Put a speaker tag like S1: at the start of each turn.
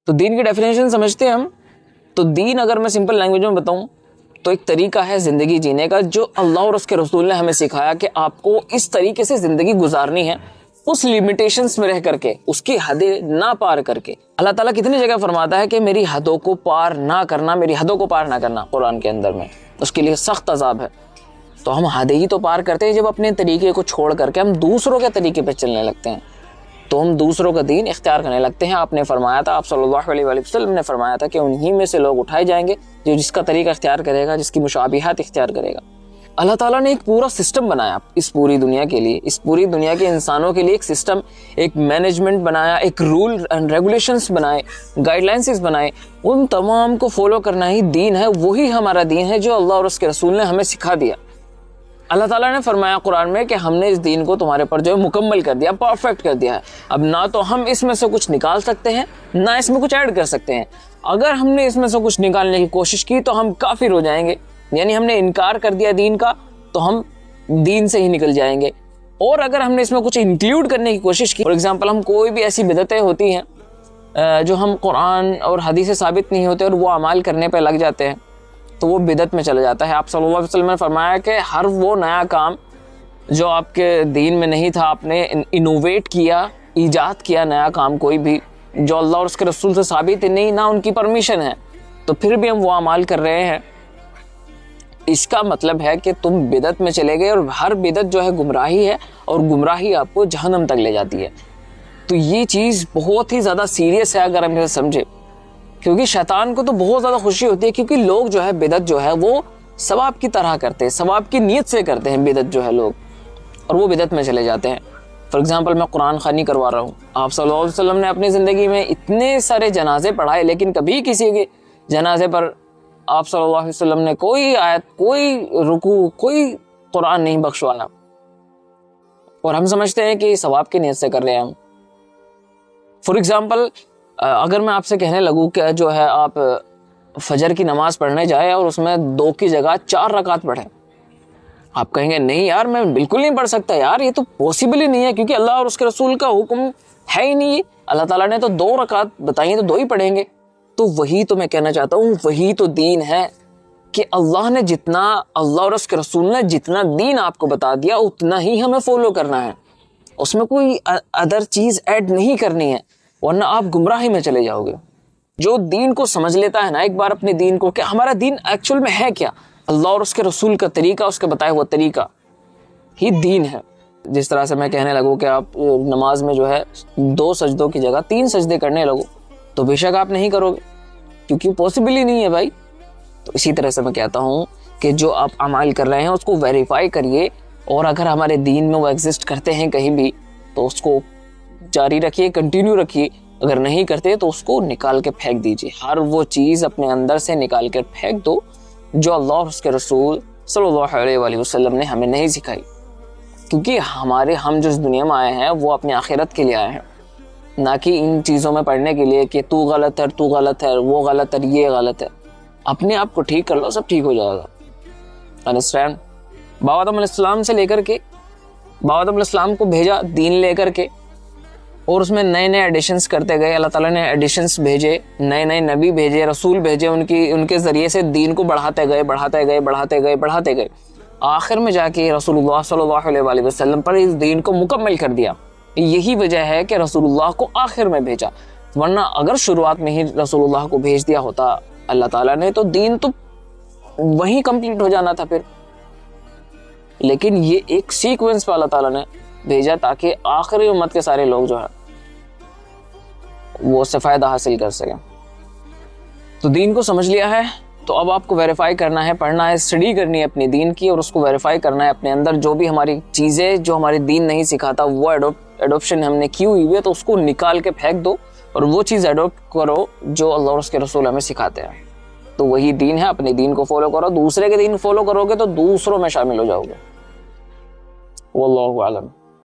S1: تو دین کی ڈیفینیشن سمجھتے ہیں ہم. تو دین اگر میں سمپل لینگویج میں بتاؤں تو ایک طریقہ ہے زندگی جینے کا جو اللہ اور اس کے رسول نے ہمیں سکھایا کہ آپ کو اس طریقے سے زندگی گزارنی ہے, اس لیمیٹیشنز میں رہ کر کے, اس کی حدیں نہ پار کر کے. اللہ تعالیٰ کتنی جگہ فرماتا ہے کہ میری حدوں کو پار نہ کرنا, میری حدوں کو پار نہ کرنا. قرآن کے اندر میں اس کے لیے سخت عذاب ہے. تو ہم حدیں ہی تو پار کرتے ہیں جب اپنے طریقے کو چھوڑ کر کے ہم دوسروں کے طریقے پہ چلنے لگتے ہیں, تو ہم دوسروں کا دین اختیار کرنے لگتے ہیں. آپ نے فرمایا تھا, آپ صلی اللہ علیہ وآلہ وسلم نے فرمایا تھا کہ انہی میں سے لوگ اٹھائے جائیں گے جو جس کا طریقہ اختیار کرے گا, جس کی مشابہات اختیار کرے گا. اللہ تعالیٰ نے ایک پورا سسٹم بنایا اس پوری دنیا کے لیے, اس پوری دنیا کے انسانوں کے لیے ایک سسٹم, ایک مینجمنٹ بنایا, ایک رول اینڈ ریگولیشنز بنائے, گائیڈ لائنز بنائے. ان تمام کو فالو کرنا ہی دین ہے. وہی ہمارا دین ہے جو اللہ اور اس کے رسول نے ہمیں سکھا دیا. اللہ تعالیٰ نے فرمایا قرآن میں کہ ہم نے اس دین کو تمہارے پر جو ہے مکمل کر دیا, پرفیکٹ کر دیا ہے. اب نہ تو ہم اس میں سے کچھ نکال سکتے ہیں, نہ اس میں کچھ ایڈ کر سکتے ہیں. اگر ہم نے اس میں سے کچھ نکالنے کی کوشش کی تو ہم کافر ہو جائیں گے, یعنی ہم نے انکار کر دیا دین کا, تو ہم دین سے ہی نکل جائیں گے. اور اگر ہم نے اس میں کچھ انکلیوڈ کرنے کی کوشش کی, فار ایگزامپل ہم کوئی بھی ایسی بدعتیں ہوتی ہیں جو ہم قرآن اور حدیث سے ثابت نہیں ہوتے اور وہ اعمال کرنے پہ لگ جاتے ہیں, تو وہ بدعت میں چلا جاتا ہے. آپ صلی اللہ علیہ وسلم نے فرمایا کہ ہر وہ نیا کام جو آپ کے دین میں نہیں تھا, آپ نے انوویٹ کیا, ایجاد کیا نیا کام کوئی بھی جو اللہ اور اس کے رسول سے ثابت ہی نہیں, نہ ان کی پرمیشن ہے, تو پھر بھی ہم وہ اعمال کر رہے ہیں. اس کا مطلب ہے کہ تم بدعت میں چلے گئے, اور ہر بدعت جو ہے گمراہی ہے, اور گمراہی آپ کو جہنم تک لے جاتی ہے. تو یہ چیز بہت ہی زیادہ سیریس ہے اگر ہم اسے سمجھے, کیونکہ شیطان کو تو بہت زیادہ خوشی ہوتی ہے, کیونکہ لوگ جو ہے بدعت جو ہے وہ ثواب کی طرح کرتے ہیں, ثواب کی نیت سے کرتے ہیں بدعت جو ہے لوگ, اور وہ بدعت میں چلے جاتے ہیں. فار ایگزامپل میں قرآن خوانی کروا رہا ہوں, آپ صلی اللہ علیہ وسلم نے اپنی زندگی میں اتنے سارے جنازے پڑھائے, لیکن کبھی کسی کے جنازے پر آپ صلی اللہ علیہ وسلم نے کوئی آیت, کوئی رکوع, کوئی قرآن نہیں بخشوایا. اور ہم سمجھتے ہیں کہ ثواب کی نیت سے کر رہے ہیں ہم. فار ایگزامپل اگر میں آپ سے کہنے لگوں کہ جو ہے آپ فجر کی نماز پڑھنے جائیں اور اس میں 2 کی جگہ 4 رکعت پڑھیں, آپ کہیں گے نہیں یار میں بالکل نہیں پڑھ سکتا یار, یہ تو پاسبل ہی نہیں ہے, کیونکہ اللہ اور اس کے رسول کا حکم ہے ہی نہیں. اللہ تعالیٰ نے تو 2 رکعت بتائی, تو 2 ہی پڑھیں گے. تو وہی تو میں کہنا چاہتا ہوں, وہی تو دین ہے کہ اللہ نے جتنا, اللہ اور اس کے رسول نے جتنا دین آپ کو بتا دیا اتنا ہی ہمیں فالو کرنا ہے, اس میں کوئی ادر چیز ایڈ نہیں کرنی ہے, ورنہ آپ گمراہی میں چلے جاؤ گے. جو دین کو سمجھ لیتا ہے نا ایک بار اپنے دین کو, کہ ہمارا دین ایکچوئل میں ہے کیا, اللہ اور اس کے رسول کا طریقہ, اس کے بتائے ہوا طریقہ ہی دین ہے. جس طرح سے میں کہنے لگوں کہ آپ نماز میں جو ہے 2 سجدوں کی جگہ 3 سجدے کرنے لگو, تو بے شک آپ نہیں کرو گے, کیونکہ پاسبل ہی نہیں ہے بھائی. تو اسی طرح سے میں کہتا ہوں کہ جو آپ اعمال کر رہے ہیں اس کو ویریفائی کریے, اور اگر ہمارے دین میں وہ ایگزسٹ کرتے ہیں کہیں بھی تو اس کو جاری رکھیے, کنٹینیو رکھیے. اگر نہیں کرتے تو اس کو نکال کے پھینک دیجیے. ہر وہ چیز اپنے اندر سے نکال کے پھینک دو جو اللہ اور اس کے رسول صلی اللہ علیہ وآلہ وسلم نے ہمیں نہیں سکھائی. کیونکہ ہم جو اس دنیا میں آئے ہیں وہ اپنی آخرت کے لیے آئے ہیں, نہ کہ ان چیزوں میں پڑھنے کے لیے کہ تو غلط ہے, تو غلط ہے, وہ غلط ہے, یہ غلط ہے. اپنے آپ کو ٹھیک کر لو, سب ٹھیک ہو جائے گا. انڈرسٹینڈ؟ بابا آدم علیہ السلام سے لے کر کے, بابا آدم علیہ السلام کو بھیجا دین لے کر کے, اور اس میں نئے نئے ایڈیشنز کرتے گئے. اللہ تعالیٰ نے ایڈیشنز بھیجے, نئے نئے نبی بھیجے, رسول بھیجے, ان کے ذریعے سے دین کو بڑھاتے گئے. آخر میں جا کے رسول اللہ صلی اللہ علیہ وآلہ وسلم پر اس دین کو مکمل کر دیا. یہی وجہ ہے کہ رسول اللہ کو آخر میں بھیجا, ورنہ اگر شروعات میں ہی رسول اللہ کو بھیج دیا ہوتا اللہ تعالیٰ نے, تو دین تو وہیں کمپلیٹ ہو جانا تھا پھر. لیکن یہ ایک سیکوینس پہ اللہ تعالیٰ نے بھیجا تاکہ آخری امت کے سارے لوگ جو ہے وہ اس سے فائدہ حاصل کر سکیں. تو دین کو سمجھ لیا ہے, تو اب آپ کو ویریفائی کرنا ہے, پڑھنا ہے, اسٹڈی کرنی ہے اپنی دین کی, اور اس کو ویریفائی کرنا ہے اپنے اندر. جو بھی ہماری چیزیں جو ہمارے دین نہیں سکھاتا وہ ایڈوپشن ہم نے کی ہوئی ہے, تو اس کو نکال کے پھینک دو, اور وہ چیز ایڈوپٹ کرو جو اللہ اور اس کے رسول ہمیں سکھاتے ہیں. تو وہی دین ہے, اپنے دین کو فالو کرو. دوسرے کے دین فالو کرو گے تو دوسروں میں شامل ہو جاؤ گے. واللہ اعلم.